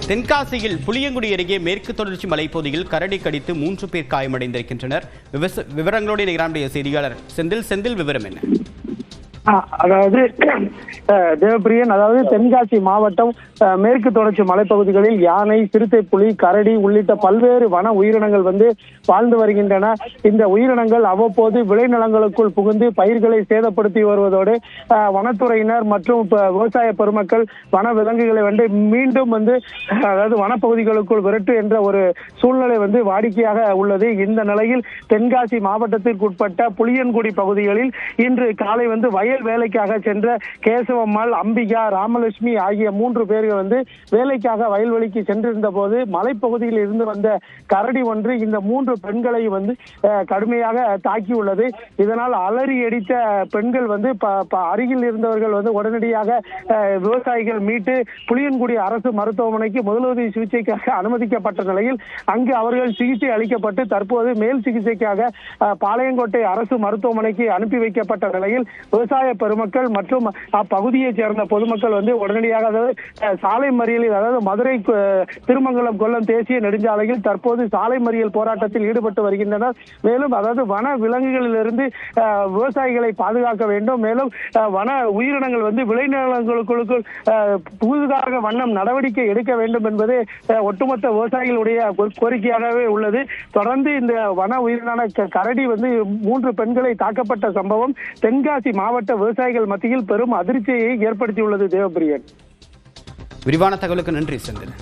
தென்காசியில் புளியங்குடி அருகே மேற்கு தொடர்ச்சி மலைப்பகுதியில் கரடி கடித்து 3 பேர் காயமடைந்திருக்கின்றனர். விவரங்களோடு இணைகிறார் செய்தியாளர் செந்தில். விவரம் என்ன? அதாவது தேவப்பிரியன், அதாவது தென்காசி மாவட்டம் மேற்கு தொடர்ச்சி மலைப்பகுதிகளில் யானை, சிறுத்தை புலி, கரடி உள்ளிட்ட பல்வேறு வன உயிரினங்கள் வாழ்ந்து வருகின்றன. இந்த உயிரினங்கள் அவ்வப்போது விளைநிலங்களுக்குள் புகுந்து பயிர்களை சேதப்படுத்தி வருவதோடு வனத்துறையினர் மற்றும் விவசாய பெருமக்கள் வன விலங்குகளை மீண்டும் அதாவது வனப்பகுதிகளுக்குள் விரட்டு என்ற ஒரு சூழ்நிலை வாடிக்கையாக உள்ளது. இந்த நிலையில் தென்காசி மாவட்டத்திற்குட்பட்ட புளியன்குடி பகுதிகளில் இன்று காலை வயல் வேலைக்காக சென்ற கேசவம்மாள், அம்பிகா, ராமலட்சுமி ஆகிய 3 பேர்கள் வேலைக்காக வயல்வெளிக்கு சென்றிருந்த போது மலைப்பகுதியில் இருந்து வந்த கரடி ஒன்று இந்த 3 பெண்களை கடுமையாக தாக்கியுள்ளது. இதனால் அலறி அடித்த பெண்கள் அருகில் இருந்தவர்கள் உடனடியாக விவசாயிகள் மீட்டு புளியன்குடி அரசு மருத்துவமனைக்கு முதலுதவி சிகிச்சைக்காக அனுமதிக்கப்பட்ட நிலையில் அங்கு அவர்கள் சிகிச்சை அளிக்கப்பட்டு தற்போது மேல் சிகிச்சைக்காக பாளையங்கோட்டை அரசு மருத்துவமனைக்கு அனுப்பி வைக்கப்பட்ட நிலையில் விவசாய பெருமக்கள் மற்றும் அப்பகுதியைச் சேர்ந்த பொதுமக்கள் உடனடியாக சாலை மறியலில், அதாவது மதுரை திருமங்கலம் கொல்லம் தேசிய நெடுஞ்சாலையில் தற்போது சாலை மறியல் போராட்டத்தில் ஈடுபட்டு வருகின்றனர். மேலும் அதாவது வன விலங்குகளிலிருந்து விவசாயிகளை பாதுகாக்க வேண்டும், மேலும் வன உயிரினங்கள் விளைநிலங்களுக்குள் புதிதாக நடவடிக்கை எடுக்க வேண்டும் என்பது ஒட்டுமொத்த விவசாயிகளுடைய கோரிக்கையாகவே உள்ளது. தொடர்ந்து இந்த வன உயிரினான கரடி 3 பெண்களை தாக்கப்பட்ட சம்பவம் தென்காசி மாவட்ட விவசாயிகள் மத்தியில் பெரும் அதிர்ச்சியை ஏற்படுத்தியுள்ளது. தேவப்பிரியன், விரிவான தகவலுக்கு நன்றி செந்தில்.